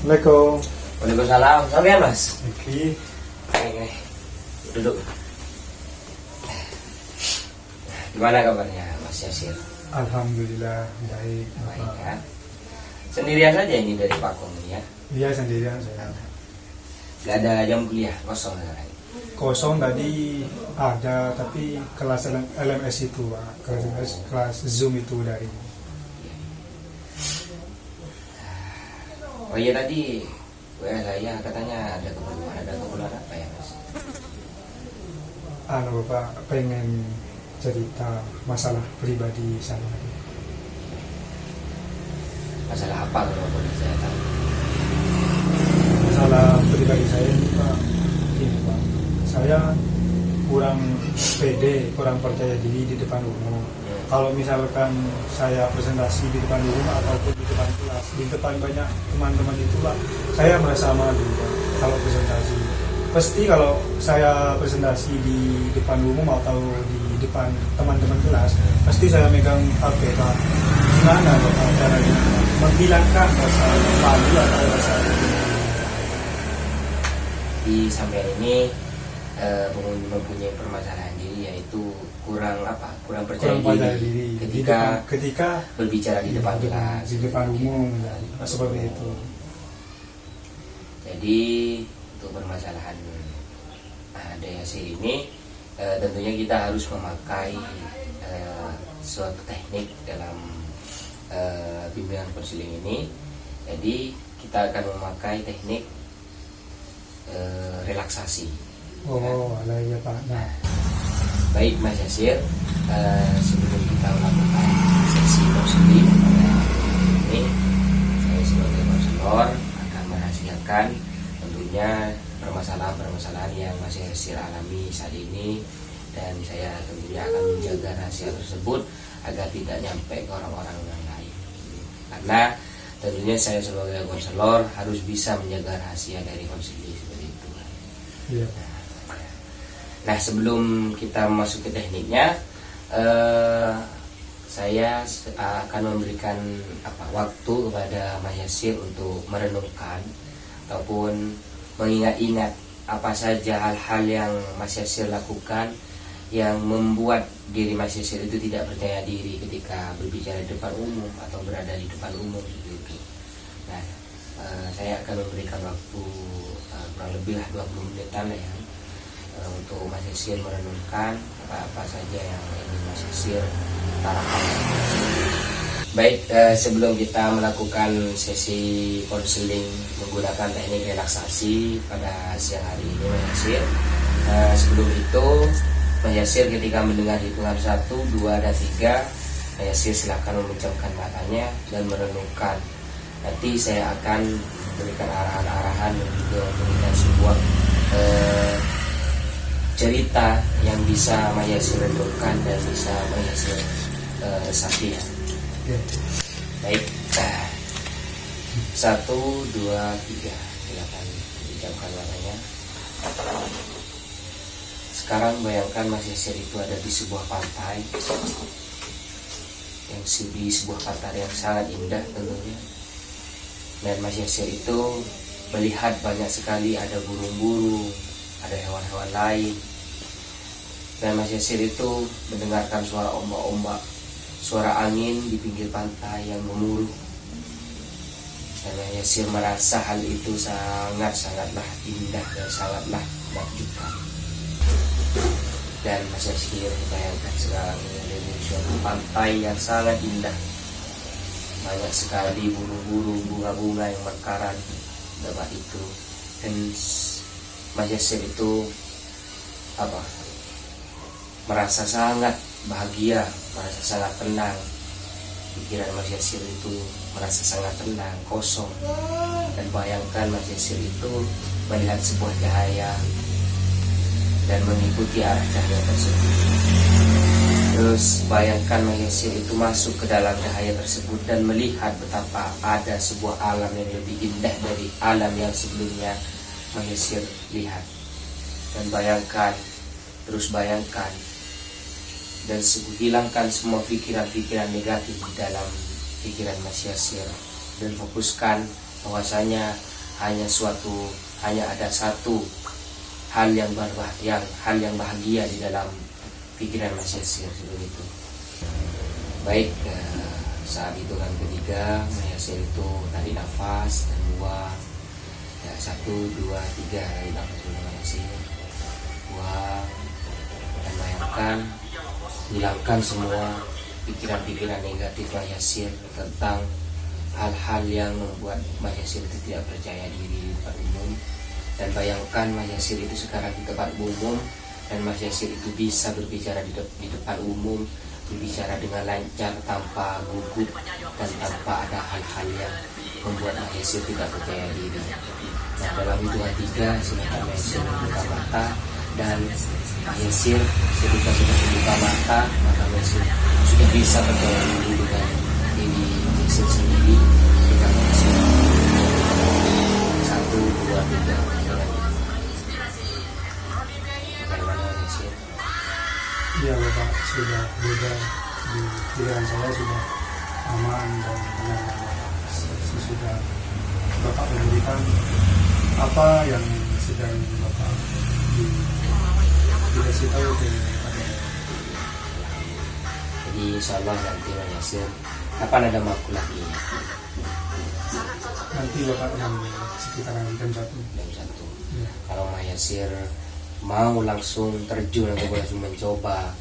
Assalamualaikum. Waalaikumsalam. Salam ya Mas. Oke. Oke, duduk. Gimana kabarnya Mas Yasir? Alhamdulillah baik. Baik ya. Sendirian saja ini dari Pakong ya? Iya sendirian saya. Gak ada jam kuliah kosong sekarang. Kosong tadi ada tapi kelas LMS itu Pak. Kelas Zoom itu dari. Oh iya tadi WA saya katanya ada keperluan apa ya Mas? Bapak pengen cerita masalah pribadi saya. Masalah apa kalau boleh saya tahu? Masalah pribadi saya ini Pak, ini Pak, saya kurang pede, kurang percaya diri di depan umum. Kalau misalkan saya presentasi di depan umum ataupun di depan kelas, di depan banyak teman-teman itu Pak, saya merasa malu Pak, kalau presentasi. Pasti kalau saya presentasi di depan umum atau di depan teman-teman kelas, pasti saya megang HP Pak. Gimana Bapak caranya menghilangkan rasa malu atau rasa Di sampean ini mempunyai permasalahan diri, yaitu kurang percaya diri ketika berbicara di depan kelas, di depan umum seperti itu. Jadi untuk permasalahan Yasir ini tentunya kita harus memakai suatu teknik dalam bimbingan konseling ini. Jadi kita akan memakai teknik relaksasi. Oh, ya Pak. Nah, baik Mas Yasir, sebelum kita melakukan sesi konseling ini, saya sebagai konselor akan merahasiakan tentunya permasalahan-permasalahan yang Mas Yasir alami saat ini, dan saya tentunya akan menjaga rahasia tersebut agar tidak nyampe ke orang-orang yang lain. Karena tentunya saya sebagai konselor harus bisa menjaga rahasia dari konseling seperti itu. iya. Nah, sebelum kita masuk ke tekniknya, saya akan memberikan waktu kepada Mas Yasir untuk merenungkan ataupun mengingat-ingat apa saja hal-hal yang Mas Yasir lakukan yang membuat diri Mas Yasir itu tidak percaya diri ketika berbicara di depan umum atau berada di depan umum gitu. Nah, saya akan memberikan waktu kurang lebih 20 menitan ya, untuk Mas Yasir merenungkan apa saja yang ingin Mas Yasir utarakan. Baik, sebelum kita melakukan sesi konseling menggunakan teknik relaksasi pada siang hari ini Mas Yasir, sebelum itu Mas Yasir ketika mendengar hitungan 1, 2, dan 3, Mas Yasir silakan memejamkan matanya dan merenungkan. Nanti saya akan memberikan arahan-arahan dan juga memberikan sebuah cerita yang bisa Mas Yasir renungkan dan bisa Mas Yasir saksikan. Baik, 1, 2, 3, silakan dipejamkan matanya. Sekarang bayangkan Mas Yasir itu ada di sebuah pantai, di sebuah pantai yang sangat indah tentunya. Dan Mas Yasir itu melihat banyak sekali ada burung-burung, ada hewan-hewan lain. Dan Mas Yasir itu mendengarkan suara ombak-ombak, suara angin di pinggir pantai yang gemuruh. Dan Mas Yasir merasa hal itu sangatlah indah dan sangatlah menakjubkan. Dan Mas Yasir bayangkan sekarang ini ada di suatu pantai yang sangat indah. Banyak sekali burung-burung, bunga-bunga yang mekaran di tempat itu. Dan Mas Yasir itu merasa sangat bahagia, merasa sangat tenang. Pikiran Mas Yasir itu merasa sangat tenang, kosong. Dan bayangkan Mas Yasir itu melihat sebuah cahaya dan mengikuti arah cahaya tersebut. Terus bayangkan Mas Yasir itu masuk ke dalam cahaya tersebut dan melihat betapa ada sebuah alam yang lebih indah dari alam yang sebelumnya Mas Yasir lihat. Dan terus bayangkan dan hilangkan semua pikiran-pikiran negatif di dalam pikiran Mas Yasir dan fokuskan bahwasanya hanya ada satu hal yang bahagia di dalam pikiran Mas Yasir seperti itu. Baik, saat hitungan ketiga Mas Yasir itu tarik nafas dan buang. Ya, 1, 2, 3 tarik nafas dulu Mas Yasir, buang, dan bayangkan hilangkan semua pikiran-pikiran negatif Mas Yasir tentang hal-hal yang membuat Mas Yasir itu tidak percaya diri di depan umum. Dan bayangkan Mas Yasir itu sekarang di tempat umum, dan Mas Yasir itu bisa berbicara di depan umum, berbicara dengan lancar tanpa gugup dan tanpa ada hal-hal yang membuat Mas Yasir tidak percaya diri. Nah, dalam hitungan 3 silakan Mas Yasir membuka mata, dan Mas Yasir ketika sudah membuka mata, maka Mas Yasir sudah bisa percaya diri dengan diri Mas Yasir sendiri. Kita Mas Yasir 1, 2, 3. Bagaimana Mas Yasir? Ya Bapak, sudah beda di pikiran saya, sudah aman dan benar Bapak. Sudah Bapak memberikan apa yang sedang Bapak dikasih tahu kepada. Jadi insya Allah nanti Mas Yasir kapan ada waktu lagi? Nanti Bapak yang sekitaran jam 1. Jam 1. Ya. Kalau Mas Yasir mau langsung terjun atau langsung mencoba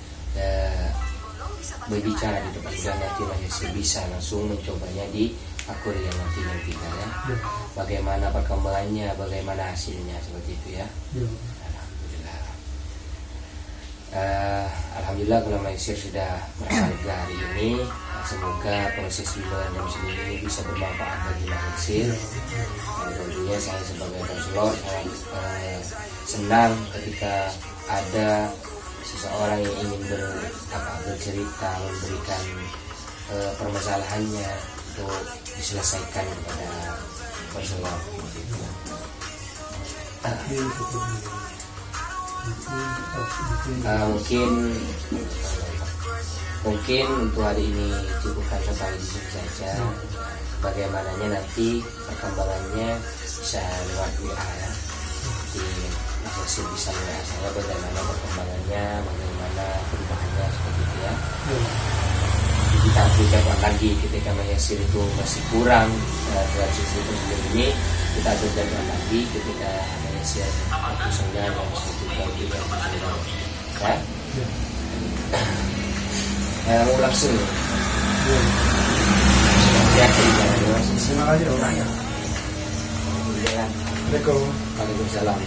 berbicara di depan dia, nanti Mas Yasir bisa langsung mencobanya di akur yang nanti ya. Ya. Bagaimana perkembangannya, bagaimana hasilnya, seperti itu ya. Ya. Alhamdulillah. Alhamdulillah kalau Mas Yasir sudah berharga hari ini. Semoga proses bimbingan dan seni ini bisa bermanfaat bagi Mas Yasir. Dan tentunya saya sebagai konselor sangat senang ketika ada seseorang yang ingin bercerita, memberikan permasalahannya untuk diselesaikan kepada konselor. Mungkin untuk hari ini cukupkan sampai di sini saja. Bagaimananya nanti perkembangannya bisa lewat WA ya. Di Mas Yasir bisa WA saya bagaimana perkembangannya, bagaimana perubahannya, seperti itu ya. Kita update lagi ketika Mas Yasir itu masih kurang dalam sisi prosedur ini, kita update lagi ketika Mas Yasir waktu senggang dan juga juga ya. Mau langsung yakin jangan Mas. Terima kasih orangnya. Waalaikumsalam.